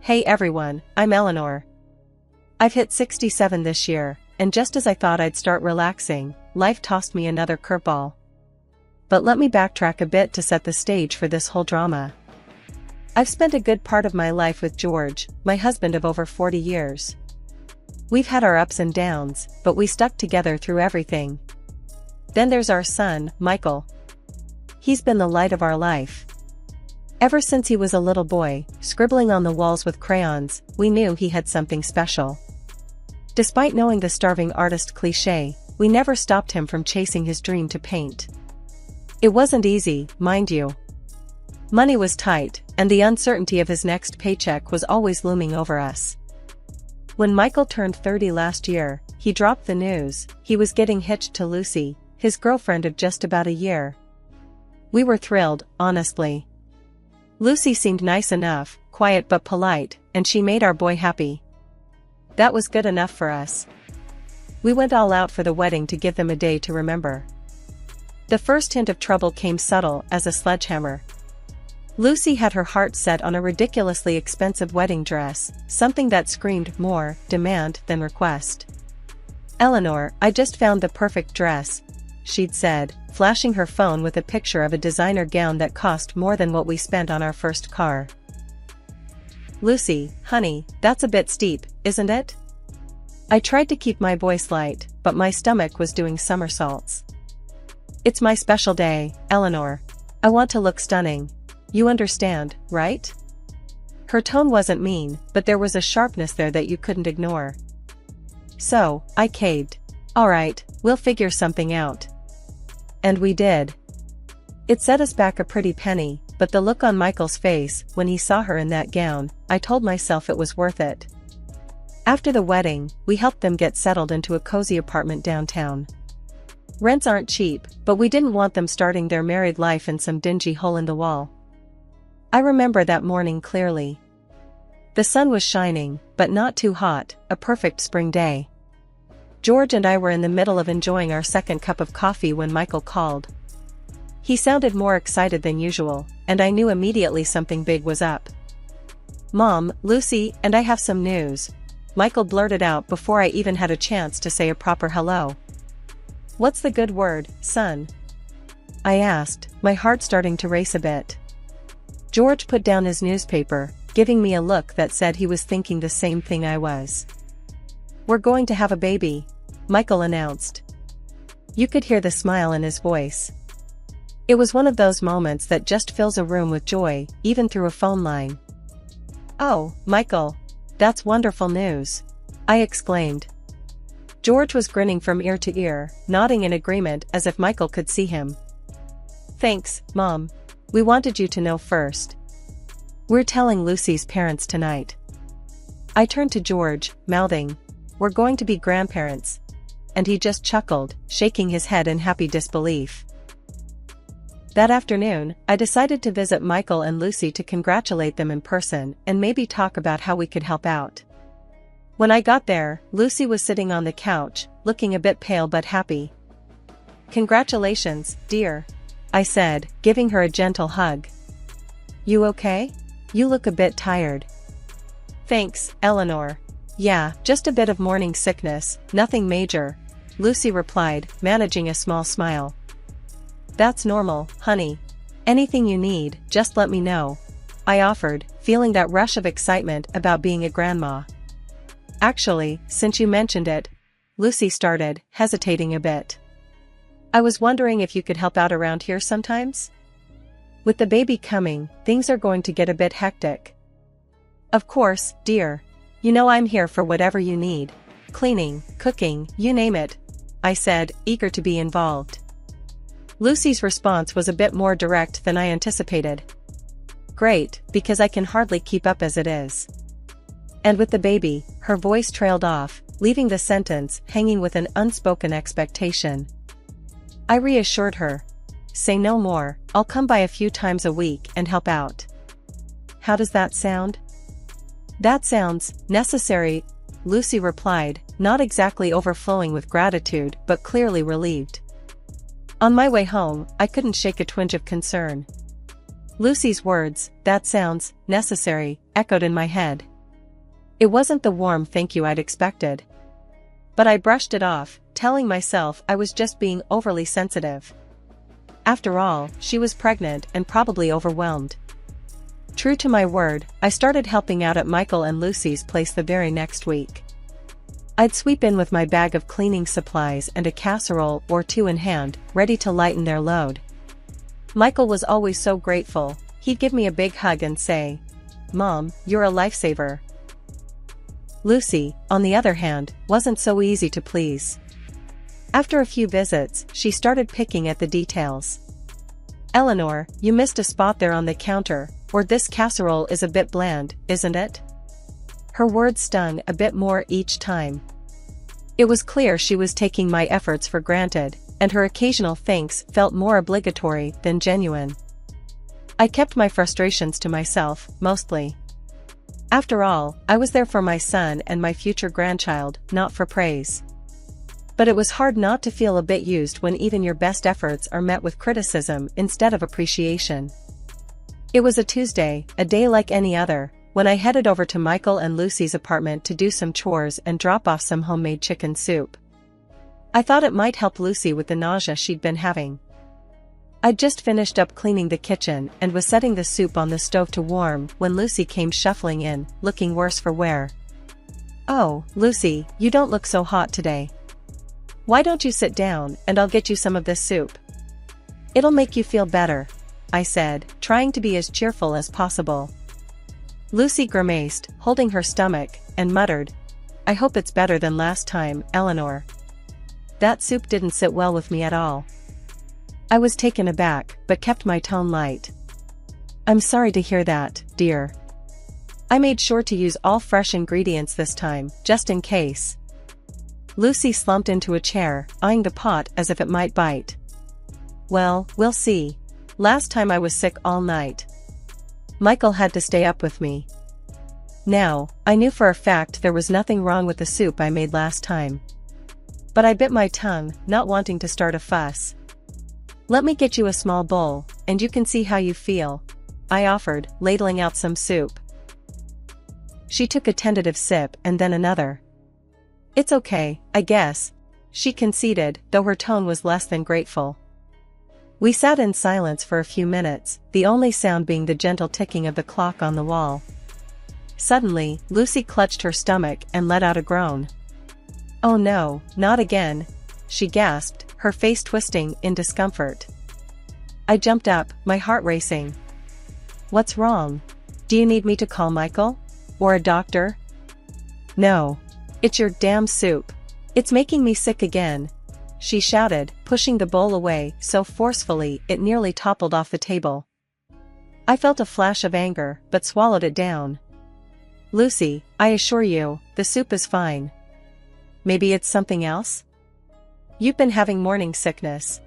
Hey everyone, I'm Eleanor. I've hit 67 this year, and just as I thought I'd start relaxing, life tossed me another curveball. But let me backtrack a bit to set the stage for this whole drama. I've spent a good part of my life with George, my husband of over 40 years. We've had our ups and downs, but we stuck together through everything. Then there's our son, Michael. He's been the light of our life. Ever since he was a little boy, scribbling on the walls with crayons, we knew he had something special. Despite knowing the starving artist cliché, we never stopped him from chasing his dream to paint. It wasn't easy, mind you. Money was tight, and the uncertainty of his next paycheck was always looming over us. When Michael turned 30 last year, he dropped the news he was getting hitched to Lucy, his girlfriend of just about a year. We were thrilled, honestly. Lucy seemed nice enough, quiet but polite, and she made our boy happy. That was good enough for us. We went all out for the wedding to give them a day to remember. The first hint of trouble came subtle as a sledgehammer. Lucy had her heart set on a ridiculously expensive wedding dress, something that screamed more demand than request. "Eleanor, I just found the perfect dress," she'd said, flashing her phone with a picture of a designer gown that cost more than what we spent on our first car. "Lucy, honey, that's a bit steep, isn't it?" I tried to keep my voice light, but my stomach was doing somersaults. "It's my special day, Eleanor. I want to look stunning. You understand, right?" Her tone wasn't mean, but there was a sharpness there that you couldn't ignore. So, I caved. "All right, we'll figure something out." And we did. It set us back a pretty penny, but the look on Michael's face when he saw her in that gown, I told myself it was worth it. After the wedding, we helped them get settled into a cozy apartment downtown. Rents aren't cheap, but we didn't want them starting their married life in some dingy hole in the wall. I remember that morning clearly. The sun was shining, but not too hot, a perfect spring day. George and I were in the middle of enjoying our second cup of coffee when Michael called. He sounded more excited than usual, and I knew immediately something big was up. "Mom, Lucy, and I have some news," Michael blurted out before I even had a chance to say a proper hello. "What's the good word, son?" I asked, my heart starting to race a bit. George put down his newspaper, giving me a look that said he was thinking the same thing I was. "We're going to have a baby," Michael announced. You could hear the smile in his voice. It was one of those moments that just fills a room with joy, even through a phone line. "Oh, Michael. That's wonderful news," I exclaimed. George was grinning from ear to ear, nodding in agreement as if Michael could see him. "Thanks, Mom. We wanted you to know first. We're telling Lucy's parents tonight." I turned to George, mouthing, "We're going to be grandparents." And he just chuckled, shaking his head in happy disbelief. That afternoon, I decided to visit Michael and Lucy to congratulate them in person and maybe talk about how we could help out. When I got there, Lucy was sitting on the couch, looking a bit pale but happy. "Congratulations, dear," I said, giving her a gentle hug. "You okay? You look a bit tired." "Thanks, Eleanor. Yeah, just a bit of morning sickness, nothing major," Lucy replied, managing a small smile. "That's normal, honey. Anything you need, just let me know," I offered, feeling that rush of excitement about being a grandma. "Actually, since you mentioned it," Lucy started, hesitating a bit. "I was wondering if you could help out around here sometimes? With the baby coming, things are going to get a bit hectic." "Of course, dear. You know I'm here for whatever you need. Cleaning, cooking, you name it," I said, eager to be involved. Lucy's response was a bit more direct than I anticipated. "Great, because I can hardly keep up as it is." And with the baby, her voice trailed off, leaving the sentence hanging with an unspoken expectation. I reassured her. "Say no more, I'll come by a few times a week and help out." "How does that sound?" "That sounds necessary," Lucy replied, not exactly overflowing with gratitude but clearly relieved. On my way home, I couldn't shake a twinge of concern. Lucy's words, "that sounds necessary," echoed in my head. It wasn't the warm thank you I'd expected. But I brushed it off, telling myself I was just being overly sensitive. After all, she was pregnant and probably overwhelmed. True to my word, I started helping out at Michael and Lucy's place the very next week. I'd sweep in with my bag of cleaning supplies and a casserole or two in hand, ready to lighten their load. Michael was always so grateful. He'd give me a big hug and say, "Mom, you're a lifesaver." Lucy, on the other hand, wasn't so easy to please. After a few visits, she started picking at the details. "Eleanor, you missed a spot there on the counter, or this casserole is a bit bland, isn't it?" Her words stung a bit more each time. It was clear she was taking my efforts for granted, and her occasional thanks felt more obligatory than genuine. I kept my frustrations to myself, mostly. After all, I was there for my son and my future grandchild, not for praise. But it was hard not to feel a bit used when even your best efforts are met with criticism instead of appreciation. It was a Tuesday, a day like any other, when I headed over to Michael and Lucy's apartment to do some chores and drop off some homemade chicken soup. I thought it might help Lucy with the nausea she'd been having. I'd just finished up cleaning the kitchen and was setting the soup on the stove to warm when Lucy came shuffling in, looking worse for wear. "Oh, Lucy, you don't look so hot today. Why don't you sit down and I'll get you some of this soup? It'll make you feel better," I said, trying to be as cheerful as possible. Lucy grimaced, holding her stomach, and muttered, "I hope it's better than last time, Eleanor. That soup didn't sit well with me at all." I was taken aback, but kept my tone light. "I'm sorry to hear that, dear. I made sure to use all fresh ingredients this time, just in case." Lucy slumped into a chair, eyeing the pot as if it might bite. "Well, we'll see. Last time I was sick all night. Michael had to stay up with me." Now, I knew for a fact there was nothing wrong with the soup I made last time. But I bit my tongue, not wanting to start a fuss. "Let me get you a small bowl, and you can see how you feel," I offered, ladling out some soup. She took a tentative sip and then another. "It's okay, I guess," she conceded, though her tone was less than grateful. We sat in silence for a few minutes, the only sound being the gentle ticking of the clock on the wall. Suddenly, Lucy clutched her stomach and let out a groan. "Oh no, not again," she gasped, her face twisting in discomfort. I jumped up, my heart racing. "What's wrong? Do you need me to call Michael? Or a doctor?" "No. It's your damn soup. It's making me sick again," she shouted, pushing the bowl away so forcefully it nearly toppled off the table. I felt a flash of anger, but swallowed it down. "Lucy, I assure you, the soup is fine. Maybe it's something else? You've been having morning sickness."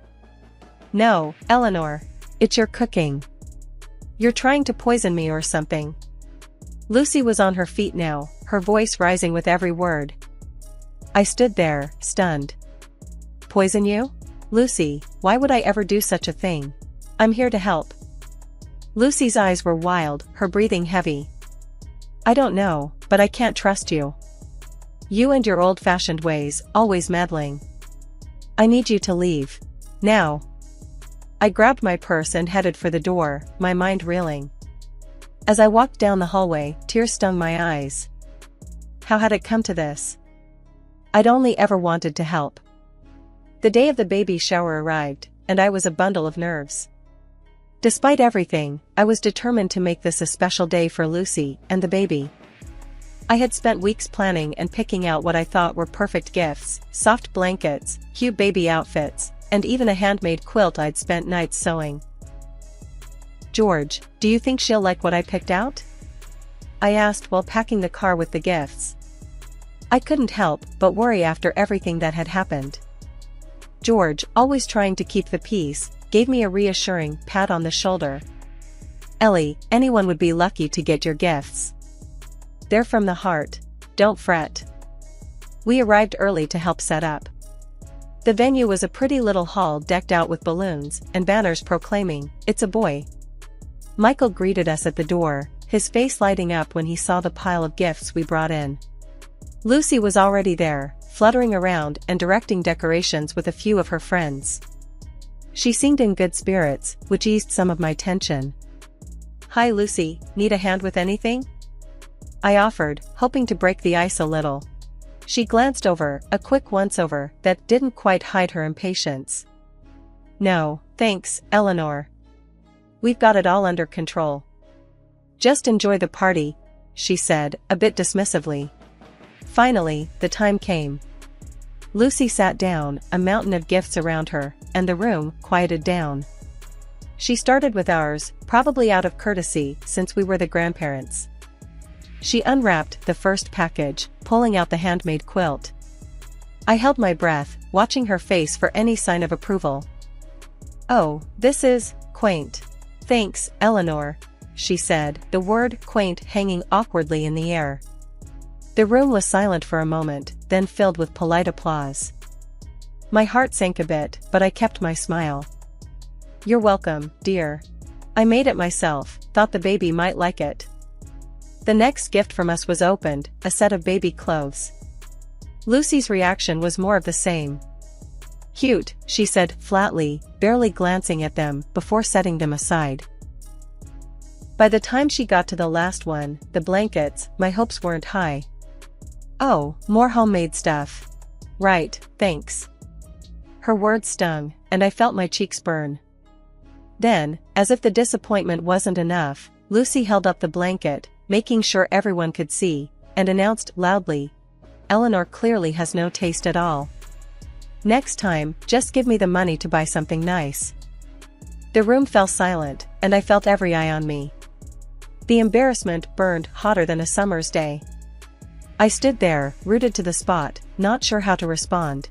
"No, Eleanor. It's your cooking. You're trying to poison me or something." Lucy was on her feet now, her voice rising with every word. I stood there, stunned. "Poison you? Lucy, why would I ever do such a thing? I'm here to help." Lucy's eyes were wild, her breathing heavy. "I don't know, but I can't trust you. You and your old-fashioned ways, always meddling. I need you to leave. Now." I grabbed my purse and headed for the door, my mind reeling. As I walked down the hallway, tears stung my eyes. How had it come to this? I'd only ever wanted to help. The day of the baby shower arrived, and I was a bundle of nerves. Despite everything, I was determined to make this a special day for Lucy and the baby. I had spent weeks planning and picking out what I thought were perfect gifts, soft blankets, cute baby outfits, and even a handmade quilt I'd spent nights sewing. "George, do you think she'll like what I picked out?" I asked while packing the car with the gifts. I couldn't help but worry after everything that had happened. George, always trying to keep the peace, gave me a reassuring pat on the shoulder. "Ellie, anyone would be lucky to get your gifts. They're from the heart. Don't fret." We arrived early to help set up. The venue was a pretty little hall decked out with balloons and banners proclaiming, "It's a boy." Michael greeted us at the door, his face lighting up when he saw the pile of gifts we brought in. Lucy was already there, fluttering around and directing decorations with a few of her friends. She seemed in good spirits, which eased some of my tension. "Hi Lucy, need a hand with anything?" I offered, hoping to break the ice a little. She glanced over, a quick once-over that didn't quite hide her impatience. "No, thanks, Eleanor. We've got it all under control. Just enjoy the party," she said, a bit dismissively. Finally, the time came. Lucy sat down, a mountain of gifts around her, and the room quieted down. She started with ours, probably out of courtesy since we were the grandparents. She unwrapped the first package, pulling out the handmade quilt. I held my breath, watching her face for any sign of approval. "Oh, this is quaint. Thanks, Eleanor," she said, the word quaint hanging awkwardly in the air. The room was silent for a moment, then filled with polite applause. My heart sank a bit, but I kept my smile. "You're welcome, dear. I made it myself, thought the baby might like it." The next gift from us was opened, a set of baby clothes. Lucy's reaction was more of the same. "Cute," she said flatly, barely glancing at them before setting them aside. By the time she got to the last one, the blankets, my hopes weren't high. "Oh, more homemade stuff. Right, thanks." Her words stung, and I felt my cheeks burn. Then, as if the disappointment wasn't enough, Lucy held up the blanket, making sure everyone could see, and announced loudly, "Eleanor clearly has no taste at all. Next time, just give me the money to buy something nice." The room fell silent, and I felt every eye on me. The embarrassment burned hotter than a summer's day. I stood there, rooted to the spot, not sure how to respond.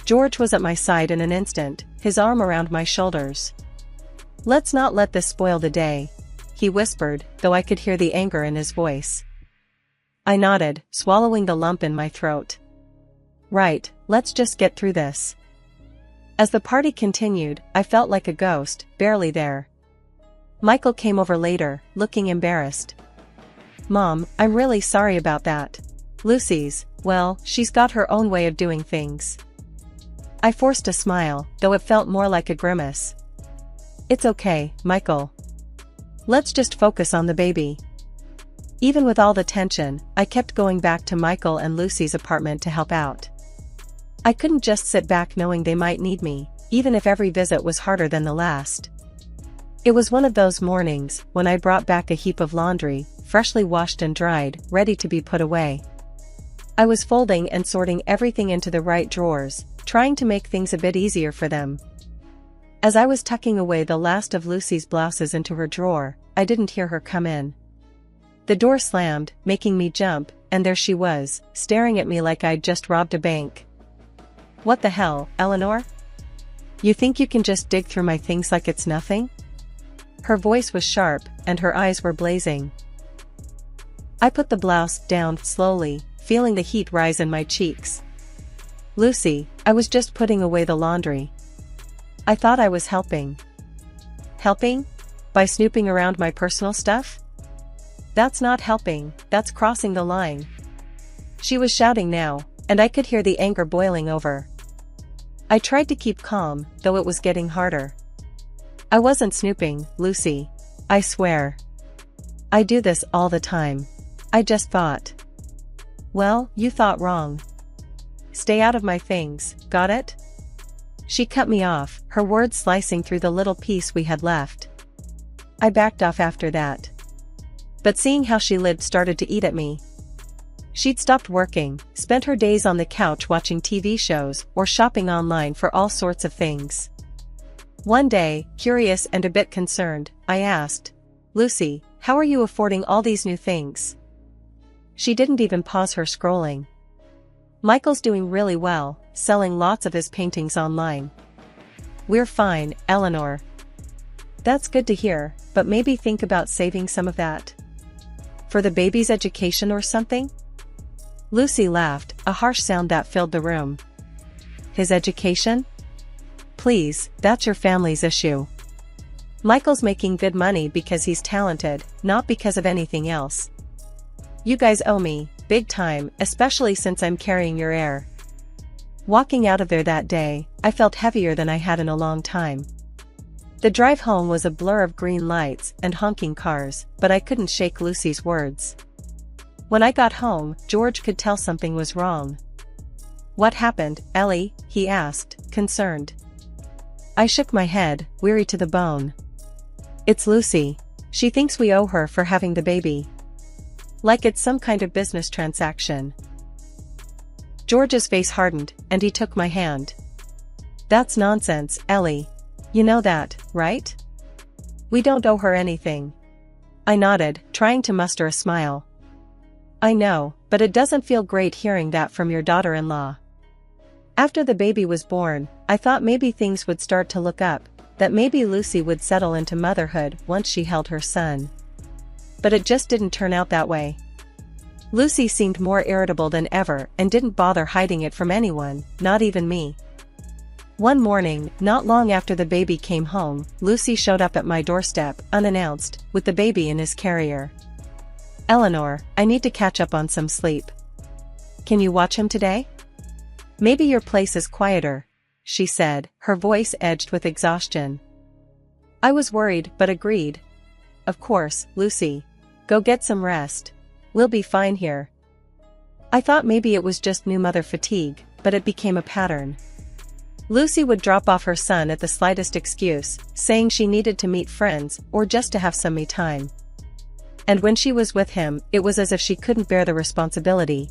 George was at my side in an instant, his arm around my shoulders. "Let's not let this spoil the day," he whispered, though I could hear the anger in his voice. I nodded, swallowing the lump in my throat. "Right, let's just get through this." As the party continued, I felt like a ghost, barely there. Michael came over later, looking embarrassed. "Mom, I'm really sorry about that. Lucy's, well, she's got her own way of doing things." I forced a smile, though it felt more like a grimace. "It's okay, Michael. Let's just focus on the baby." Even with all the tension, I kept going back to Michael and Lucy's apartment to help out. I couldn't just sit back knowing they might need me, even if every visit was harder than the last. It was one of those mornings when I brought back a heap of laundry, freshly washed and dried, ready to be put away. I was folding and sorting everything into the right drawers, trying to make things a bit easier for them. As I was tucking away the last of Lucy's blouses into her drawer, I didn't hear her come in. The door slammed, making me jump, and there she was, staring at me like I'd just robbed a bank. "What the hell, Eleanor? You think you can just dig through my things like it's nothing?" Her voice was sharp, and her eyes were blazing. I put the blouse down slowly, feeling the heat rise in my cheeks. "Lucy, I was just putting away the laundry. I thought I was helping." "Helping? By snooping around my personal stuff? That's not helping, that's crossing the line." She was shouting now, and I could hear the anger boiling over. I tried to keep calm, though it was getting harder. "I wasn't snooping, Lucy. I swear. I do this all the time. I just thought." "Well, you thought wrong. Stay out of my things, got it?" She cut me off, her words slicing through the little piece we had left. I backed off after that. But seeing how she lived started to eat at me. She'd stopped working, spent her days on the couch watching TV shows or shopping online for all sorts of things. One day, curious and a bit concerned, I asked, "Lucy, how are you affording all these new things?" She didn't even pause her scrolling. "Michael's doing really well, selling lots of his paintings online." "We're fine, Eleanor." "That's good to hear, but maybe think about saving some of that. For the baby's education or something?" Lucy laughed, a harsh sound that filled the room. "His education? Please, that's your family's issue. Michael's making good money because he's talented, not because of anything else. You guys owe me, big time, especially since I'm carrying your heir. Walking out of there that day, I felt heavier than I had in a long time. The drive home was a blur of green lights and honking cars, but I couldn't shake Lucy's words. When I got home, George could tell something was wrong. "What happened, Ellie?" he asked, concerned. I shook my head, weary to the bone. "It's Lucy. She thinks we owe her for having the baby. Like it's some kind of business transaction." George's face hardened, and he took my hand. "That's nonsense, Ellie. You know that, right? We don't owe her anything." I nodded, trying to muster a smile. "I know, but it doesn't feel great hearing that from your daughter-in-law." After the baby was born, I thought maybe things would start to look up, that maybe Lucy would settle into motherhood once she held her son. But it just didn't turn out that way. Lucy seemed more irritable than ever and didn't bother hiding it from anyone, not even me. One morning, not long after the baby came home, Lucy showed up at my doorstep, unannounced, with the baby in his carrier. "Eleanor, I need to catch up on some sleep. Can you watch him today? Maybe your place is quieter," she said, her voice edged with exhaustion. I was worried but agreed. "Of course, Lucy. Go get some rest. We'll be fine here." I thought maybe it was just new mother fatigue, but it became a pattern. Lucy would drop off her son at the slightest excuse, saying she needed to meet friends or just to have some me time. And when she was with him, it was as if she couldn't bear the responsibility.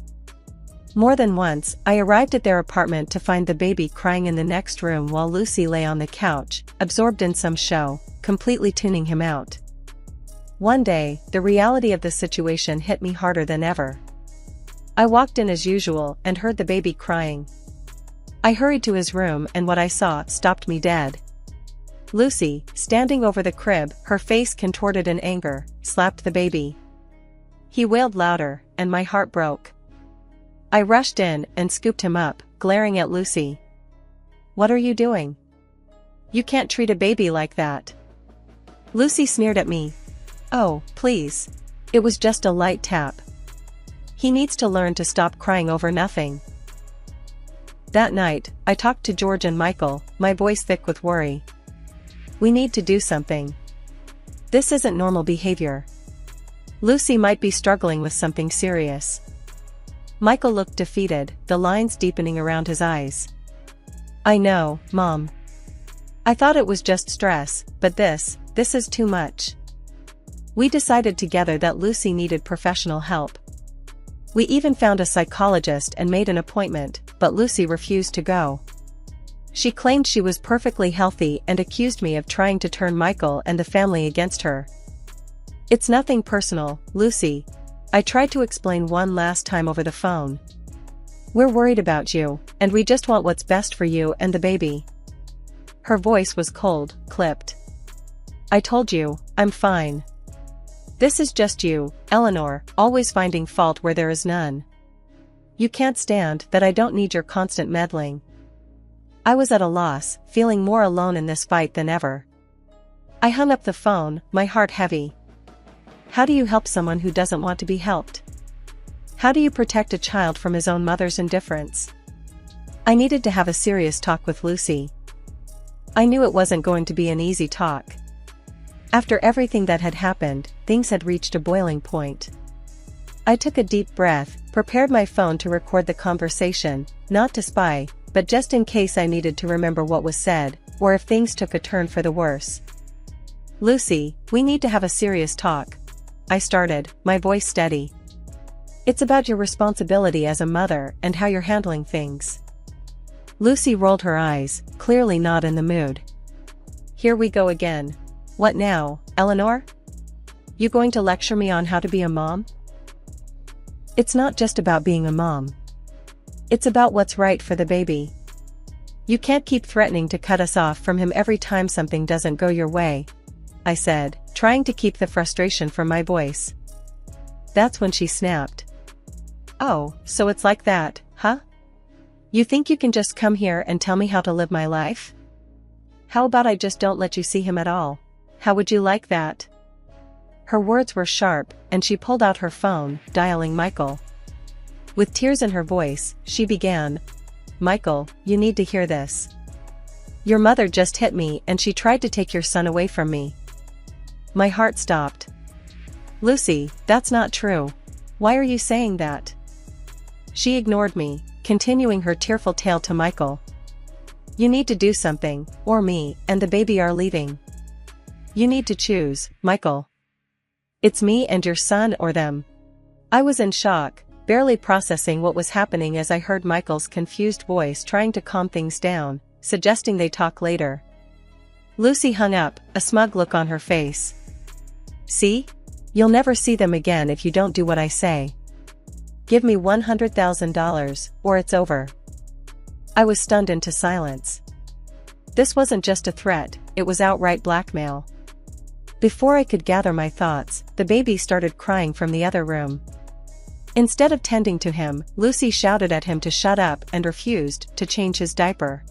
More than once, I arrived at their apartment to find the baby crying in the next room while Lucy lay on the couch, absorbed in some show, completely tuning him out. One day, the reality of the situation hit me harder than ever. I walked in as usual and heard the baby crying. I hurried to his room and what I saw stopped me dead. Lucy, standing over the crib, her face contorted in anger, slapped the baby. He wailed louder, and my heart broke. I rushed in and scooped him up, glaring at Lucy. "What are you doing? You can't treat a baby like that." Lucy sneered at me. "Oh, please. It was just a light tap. He needs to learn to stop crying over nothing." That night, I talked to George and Michael, my voice thick with worry. "We need to do something. This isn't normal behavior. Lucy might be struggling with something serious." Michael looked defeated, the lines deepening around his eyes. "I know, Mom. I thought it was just stress, but this is too much." We decided together that Lucy needed professional help. We even found a psychologist and made an appointment, but Lucy refused to go. She claimed she was perfectly healthy and accused me of trying to turn Michael and the family against her. "It's nothing personal, Lucy," I tried to explain one last time over the phone. "We're worried about you, and we just want what's best for you and the baby." Her voice was cold, clipped. "I told you, I'm fine. This is just you, Eleanor, always finding fault where there is none. You can't stand that I don't need your constant meddling." I was at a loss, feeling more alone in this fight than ever. I hung up the phone, my heart heavy. How do you help someone who doesn't want to be helped? How do you protect a child from his own mother's indifference? I needed to have a serious talk with Lucy. I knew it wasn't going to be an easy talk. After everything that had happened, things had reached a boiling point. I took a deep breath, prepared my phone to record the conversation, not to spy, but just in case I needed to remember what was said, or if things took a turn for the worse. "Lucy, we need to have a serious talk," I started, my voice steady. "It's about your responsibility as a mother and how you're handling things." Lucy rolled her eyes, clearly not in the mood. "Here we go again. What now, Eleanor? You going to lecture me on how to be a mom?" "It's not just about being a mom. It's about what's right for the baby. You can't keep threatening to cut us off from him every time something doesn't go your way," I said, trying to keep the frustration from my voice. That's when she snapped. "Oh, so it's like that, huh? You think you can just come here and tell me how to live my life? How about I just don't let you see him at all? How would you like that? Her words were sharp, and she pulled out her phone, dialing Michael. With tears in her voice, she began, "Michael, you need to hear this. Your mother just hit me and she tried to take your son away from me." My heart stopped. "Lucy, that's not true. Why are you saying that?" She ignored me, continuing her tearful tale to Michael. "You need to do something, or me and the baby are leaving. You need to choose, Michael. It's me and your son or them." I was in shock, barely processing what was happening as I heard Michael's confused voice trying to calm things down, suggesting they talk later. Lucy hung up, a smug look on her face. "See? You'll never see them again if you don't do what I say. Give me $100,000, or it's over." I was stunned into silence. This wasn't just a threat, it was outright blackmail. Before I could gather my thoughts, the baby started crying from the other room. Instead of tending to him, Lucy shouted at him to shut up and refused to change his diaper.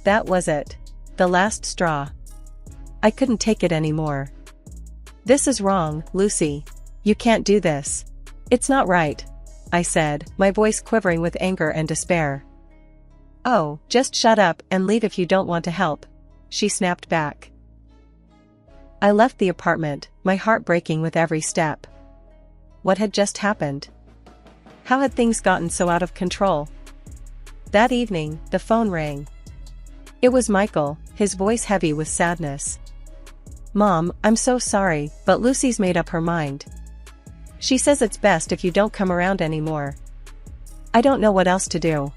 That was it. The last straw. I couldn't take it anymore. "This is wrong, Lucy. You can't do this. It's not right," I said, my voice quivering with anger and despair. "Oh, just shut up and leave if you don't want to help," she snapped back. I left the apartment, my heart breaking with every step. What had just happened? How had things gotten so out of control? That evening, the phone rang. It was Michael, his voice heavy with sadness. "Mom, I'm so sorry, but Lucy's made up her mind. She says it's best if you don't come around anymore. I don't know what else to do."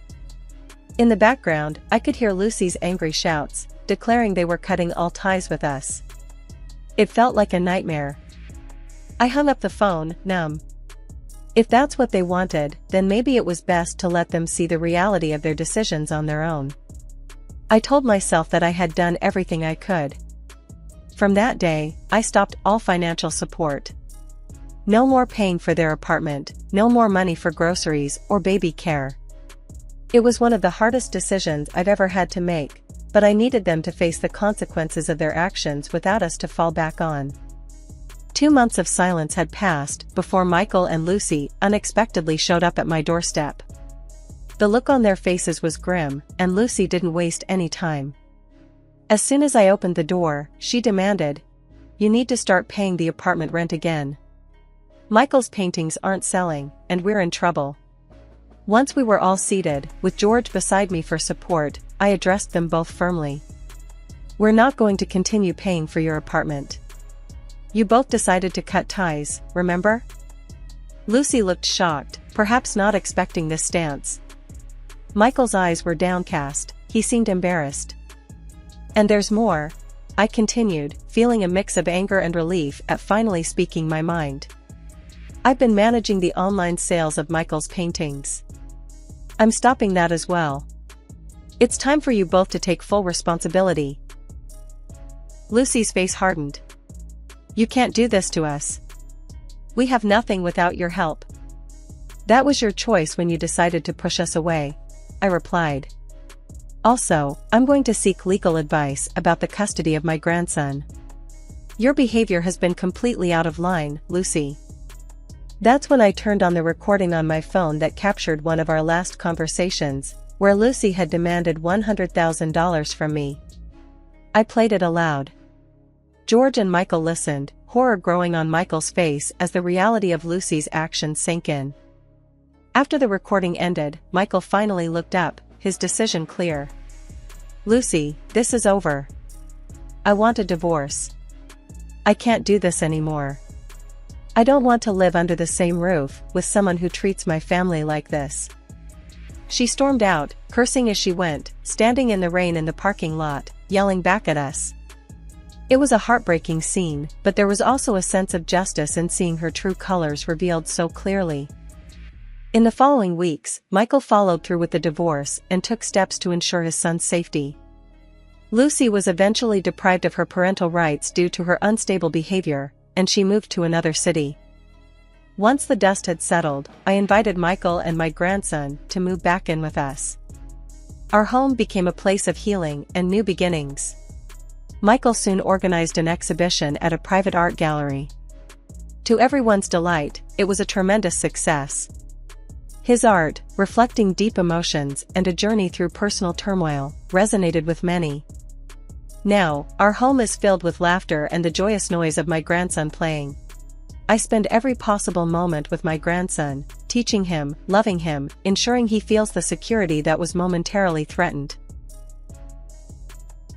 In the background, I could hear Lucy's angry shouts, declaring they were cutting all ties with us. It felt like a nightmare. I hung up the phone, numb. If that's what they wanted, then maybe it was best to let them see the reality of their decisions on their own. I told myself that I had done everything I could. From that day, I stopped all financial support. No more paying for their apartment, no more money for groceries or baby care. It was one of the hardest decisions I've ever had to make, but I needed them to face the consequences of their actions without us to fall back on. 2 months of silence had passed before Michael and Lucy unexpectedly showed up at my doorstep. The look on their faces was grim, and Lucy didn't waste any time. As soon as I opened the door, she demanded, "You need to start paying the apartment rent again. Michael's paintings aren't selling, and we're in trouble." Once we were all seated, with George beside me for support, I addressed them both firmly. "We're not going to continue paying for your apartment. You both decided to cut ties, remember?" Lucy looked shocked, perhaps not expecting this stance. Michael's eyes were downcast, he seemed embarrassed. "And there's more," I continued, feeling a mix of anger and relief at finally speaking my mind. "I've been managing the online sales of Michael's paintings. I'm stopping that as well. It's time for you both to take full responsibility." Lucy's face hardened. "You can't do this to us. We have nothing without your help." "That was your choice when you decided to push us away," I replied. "Also, I'm going to seek legal advice about the custody of my grandson. Your behavior has been completely out of line, Lucy." That's when I turned on the recording on my phone that captured one of our last conversations, where Lucy had demanded $100,000 from me. I played it aloud. George and Michael listened, horror growing on Michael's face as the reality of Lucy's actions sank in. After the recording ended, Michael finally looked up, his decision clear. "Lucy, this is over. I want a divorce. I can't do this anymore. I don't want to live under the same roof with someone who treats my family like this." She stormed out, cursing as she went, standing in the rain in the parking lot, yelling back at us. It was a heartbreaking scene, but there was also a sense of justice in seeing her true colors revealed so clearly. In the following weeks, Michael followed through with the divorce and took steps to ensure his son's safety. Lucy was eventually deprived of her parental rights due to her unstable behavior, and she moved to another city. Once the dust had settled, I invited Michael and my grandson to move back in with us. Our home became a place of healing and new beginnings. Michael soon organized an exhibition at a private art gallery. To everyone's delight, it was a tremendous success. His art, reflecting deep emotions and a journey through personal turmoil, resonated with many. Now, our home is filled with laughter and the joyous noise of my grandson playing. I spend every possible moment with my grandson, teaching him, loving him, ensuring he feels the security that was momentarily threatened.